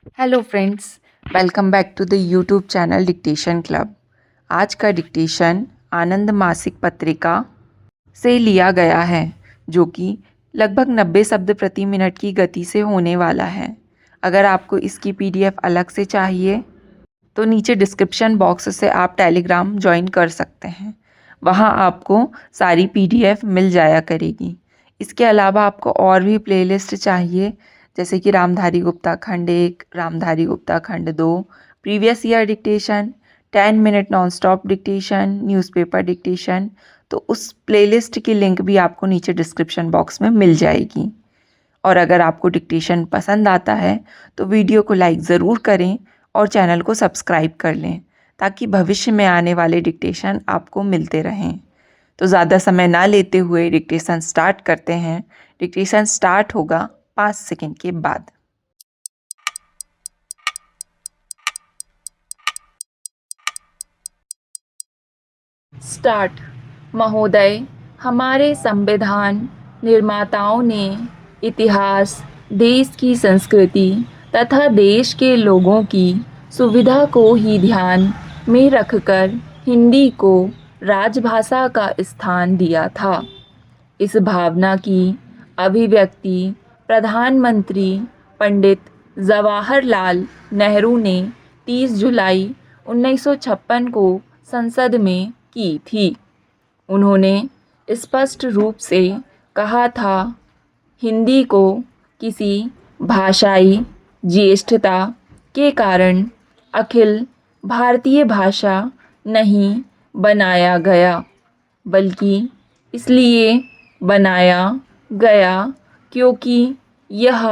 Hello friends, welcome back to the YouTube channel dictation club. आज का dictation आनंद मासिक पत्रिका से लिया गया है, जो कि लगभग 90 शब्द प्रति मिनट की गति से होने वाला है। अगर आपको इसकी पीडीएफ अलग से चाहिए तो नीचे डिस्क्रिप्शन बॉक्स से आप टेलीग्राम ज्वाइन कर सकते हैं। वहाँ आपको सारी पीडीएफ मिल जाया करेगी। इसके अलावा आपको और भी प्लेलिस्ट चाहिए, जैसे कि रामधारी गुप्ता खंड 1, रामधारी गुप्ता खंड 2, previous year dictation, 10 minute non stop dictation, newspaper dictation, तो उस प्लेलिस्ट की लिंक भी आपको नीचे डिस्क्रिप्शन बॉक्स में मिल जाएगी। और अगर आपको डिक्टेशन पसंद आता है तो वीडियो को लाइक ज़रूर करें और चैनल को सब्सक्राइब कर लें, ताकि भविष्य में आने वाले डिक्टेशन आपको मिलते रहें। तो ज़्यादा समय ना लेते हुए डिक्टेशन स्टार्ट करते हैं। डिक्टेशन स्टार्ट होगा 5 सेकंड के बाद। स्टार्ट। महोदय, हमारे संविधान निर्माताओं ने इतिहास, देश की संस्कृति तथा देश के लोगों की सुविधा को ही ध्यान में रखकर हिंदी को राजभाषा का स्थान दिया था। इस भावना की अभिव्यक्ति प्रधानमंत्री पंडित जवाहरलाल नेहरू ने 30 जुलाई 1956 को संसद में की थी। उन्होंने स्पष्ट रूप से कहा था, हिंदी को किसी भाषाई ज्येष्ठता के कारण अखिल भारतीय भाषा नहीं बनाया गया, बल्कि इसलिए बनाया गया क्योंकि यह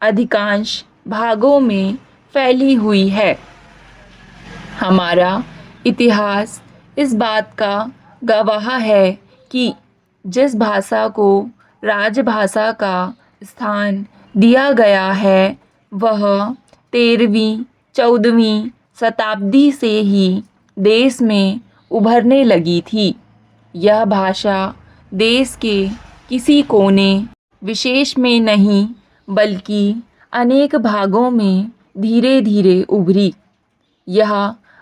अधिकांश भागों में फैली हुई है। हमारा इतिहास इस बात का गवाह है कि जिस भाषा को राजभाषा का स्थान दिया गया है, वह 13वीं 14वीं शताब्दी से ही देश में उभरने लगी थी। यह भाषा देश के किसी कोने विशेष में नहीं, बल्कि अनेक भागों में धीरे धीरे उभरी। यह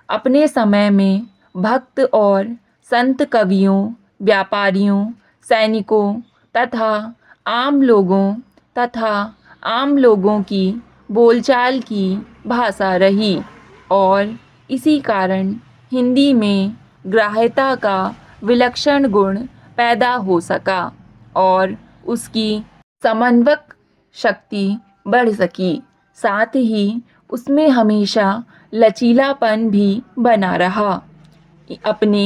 अपने समय में भक्त और संत कवियों, व्यापारियों, सैनिकों तथा आम लोगों की बोलचाल की भाषा रही, और इसी कारण हिंदी में ग्राह्यता का विलक्षण गुण पैदा हो सका और उसकी समन्वयक शक्ति बढ़ सकी। साथ ही उसमें हमेशा लचीलापन भी बना रहा। अपने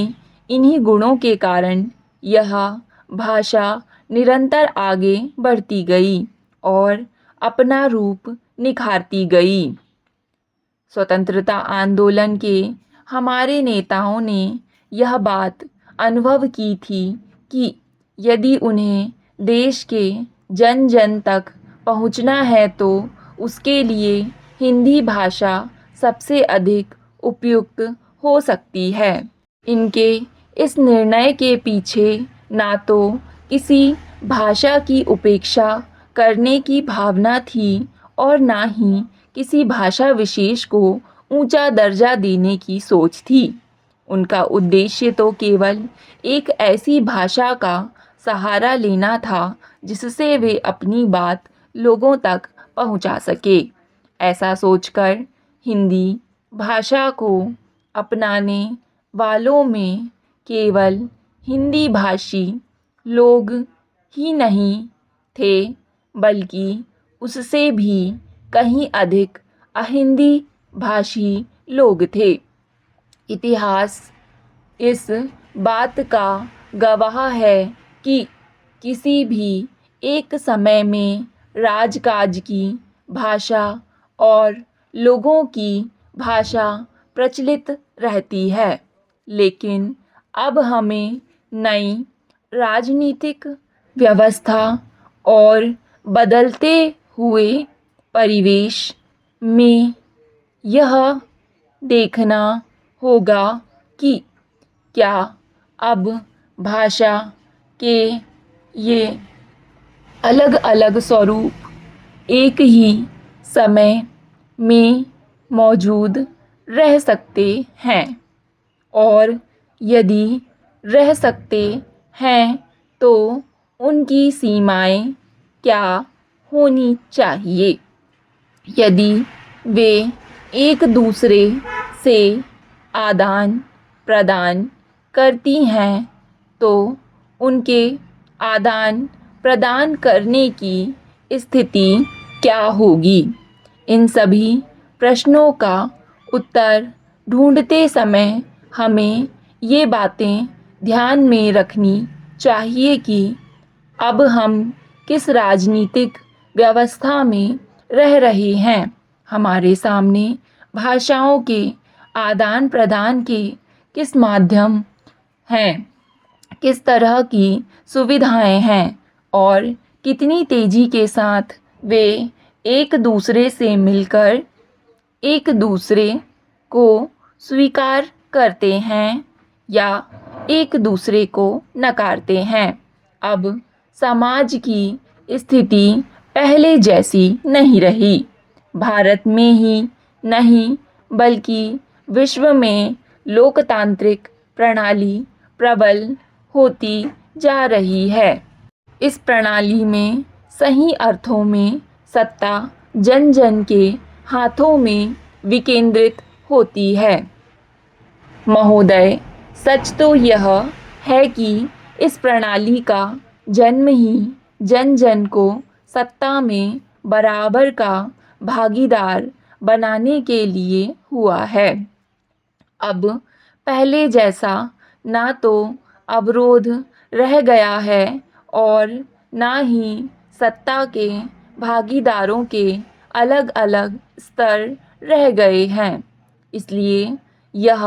इन्हीं गुणों के कारण यह भाषा निरंतर आगे बढ़ती गई और अपना रूप निखारती गई। स्वतंत्रता आंदोलन के हमारे नेताओं ने यह बात अनुभव की थी कि यदि उन्हें देश के जन जन तक पहुंचना है तो उसके लिए हिंदी भाषा सबसे अधिक उपयुक्त हो सकती है। इनके इस निर्णय के पीछे ना तो किसी भाषा की उपेक्षा करने की भावना थी और ना ही किसी भाषा विशेष को ऊंचा दर्जा देने की सोच थी। उनका उद्देश्य तो केवल एक ऐसी भाषा का सहारा लेना था जिससे वे अपनी बात लोगों तक पहुंचा सके। ऐसा सोचकर हिंदी भाषा को अपनाने वालों में केवल हिंदी भाषी लोग ही नहीं थे, बल्कि उससे भी कहीं अधिक अहिंदी भाषी लोग थे। इतिहास इस बात का गवाह है कि किसी भी एक समय में राजकाज की भाषा और लोगों की भाषा प्रचलित रहती है, लेकिन अब हमें नई राजनीतिक व्यवस्था और बदलते हुए परिवेश में यह देखना होगा कि क्या अब भाषा के ये अलग अलग स्वरूप एक ही समय में मौजूद रह सकते हैं और यदि रह सकते हैं तो उनकी सीमाएं क्या होनी चाहिए। यदि वे एक दूसरे से आदान प्रदान करती हैं तो उनके आदान प्रदान करने की स्थिति क्या होगी। इन सभी प्रश्नों का उत्तर ढूंढते समय हमें ये बातें ध्यान में रखनी चाहिए कि अब हम किस राजनीतिक व्यवस्था में रह रहे हैं। हमारे सामने भाषाओं के आदान प्रदान के किस माध्यम हैं, किस तरह की सुविधाएं हैं और कितनी तेज़ी के साथ वे एक दूसरे से मिलकर एक दूसरे को स्वीकार करते हैं या एक दूसरे को नकारते हैं। अब समाज की स्थिति पहले जैसी नहीं रही। भारत में ही नहीं बल्कि विश्व में लोकतांत्रिक प्रणाली प्रबल होती जा रही है। इस प्रणाली में सही अर्थों में सत्ता जन जन के हाथों में विकेंद्रित होती है। महोदय, सच तो यह है कि इस प्रणाली का जन्म ही जन जन को सत्ता में बराबर का भागीदार बनाने के लिए हुआ है। अब पहले जैसा ना तो अवरोध रह गया है और ना ही सत्ता के भागीदारों के अलग अलग स्तर रह गए हैं। इसलिए यह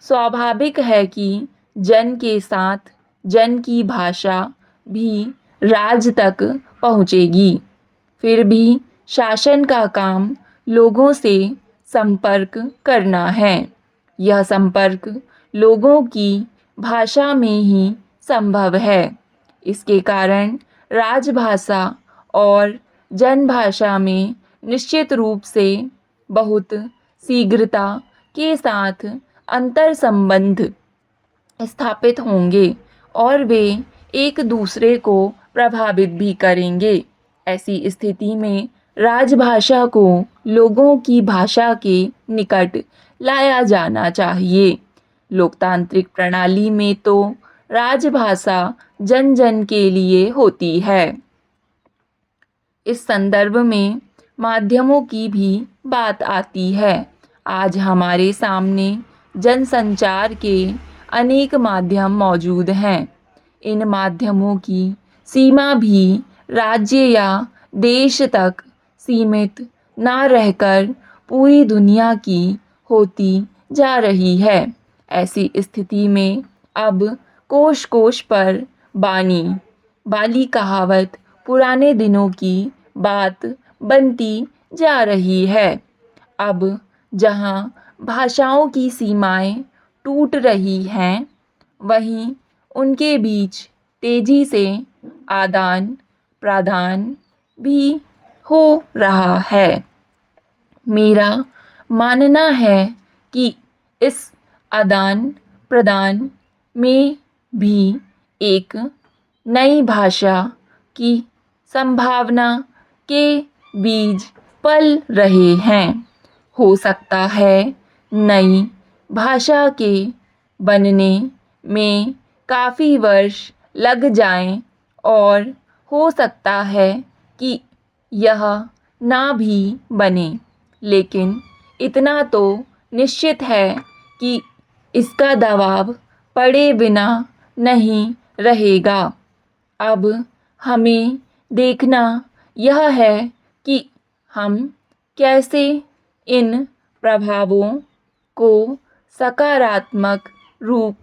स्वाभाविक है कि जन के साथ जन की भाषा भी राज तक पहुँचेगी। फिर भी शासन का काम लोगों से संपर्क करना है। यह संपर्क लोगों की भाषा में ही संभव है। इसके कारण राजभाषा और जनभाषा में निश्चित रूप से बहुत शीघ्रता के साथ अंतर संबंध स्थापित होंगे और वे एक दूसरे को प्रभावित भी करेंगे। ऐसी स्थिति में राजभाषा को लोगों की भाषा के निकट लाया जाना चाहिए। लोकतांत्रिक प्रणाली में तो राजभाषा जन जन के लिए होती है। इस संदर्भ में माध्यमों की भी बात आती है। आज हमारे सामने जनसंचार के अनेक माध्यम मौजूद हैं। इन माध्यमों की सीमा भी राज्य या देश तक सीमित ना रहकर पूरी दुनिया की होती जा रही है। ऐसी स्थिति में अब कोश कोश पर बानी वाली कहावत पुराने दिनों की बात बनती जा रही है। अब जहाँ भाषाओं की सीमाएं टूट रही हैं, वहीं उनके बीच तेजी से आदान प्रदान भी हो रहा है। मेरा मानना है कि इस आदान प्रदान में भी एक नई भाषा की संभावना के बीज पल रहे हैं। हो सकता है नई भाषा के बनने में काफ़ी वर्ष लग जाएं और हो सकता है कि यह ना भी बने, लेकिन इतना तो निश्चित है कि इसका दबाव पड़े बिना नहीं रहेगा। अब हमें देखना यह है कि हम कैसे इन प्रभावों को सकारात्मक रूप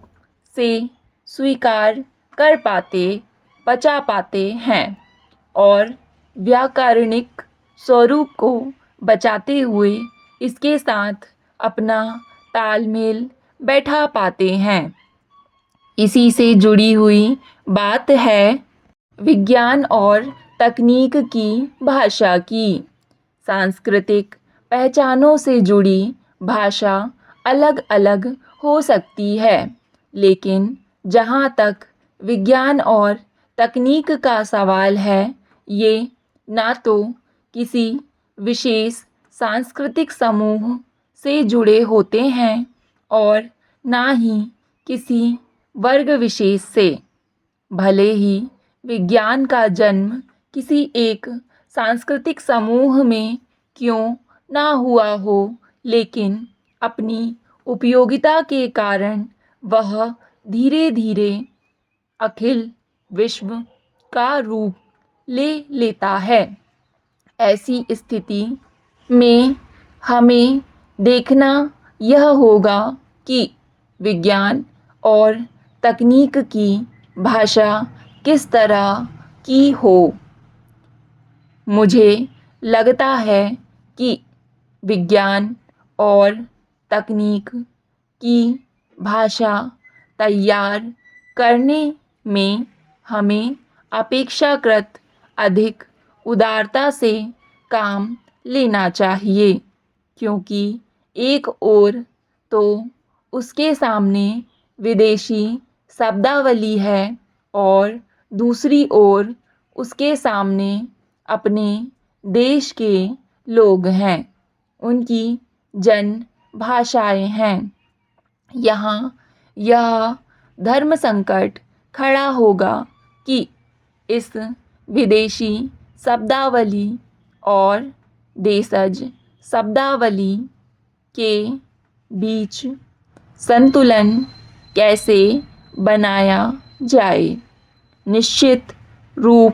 से स्वीकार कर पाते बचा पाते हैं और व्याकरणिक स्वरूप को बचाते हुए इसके साथ अपना तालमेल बैठा पाते हैं। इसी से जुड़ी हुई बात है विज्ञान और तकनीक की भाषा की। सांस्कृतिक पहचानों से जुड़ी भाषा अलग अलग हो सकती है, लेकिन जहाँ तक विज्ञान और तकनीक का सवाल है, ये ना तो किसी विशेष सांस्कृतिक समूह से जुड़े होते हैं और ना ही किसी वर्ग विशेष से। भले ही विज्ञान का जन्म किसी एक सांस्कृतिक समूह में क्यों ना हुआ हो, लेकिन अपनी उपयोगिता के कारण वह धीरे धीरे अखिल विश्व का रूप ले लेता है। ऐसी स्थिति में हमें देखना यह होगा कि विज्ञान और तकनीक की भाषा किस तरह की हो। मुझे लगता है कि विज्ञान और तकनीक की भाषा तैयार करने में हमें अपेक्षाकृत अधिक उदारता से काम लेना चाहिए, क्योंकि एक ओर तो उसके सामने विदेशी शब्दावली है और दूसरी ओर उसके सामने अपने देश के लोग हैं, उनकी जन भाषाएं हैं। यहाँ यह धर्म संकट खड़ा होगा कि इस विदेशी शब्दावली और देशज शब्दावली के बीच संतुलन कैसे बनाया जाए। निश्चित रूप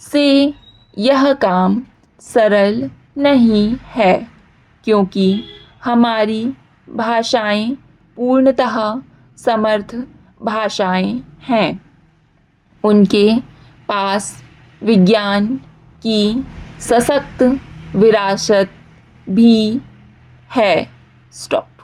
से यह काम सरल नहीं है, क्योंकि हमारी भाषाएं पूर्णतः समर्थ भाषाएं हैं। उनके पास विज्ञान की सशक्त विरासत भी है। स्टॉप।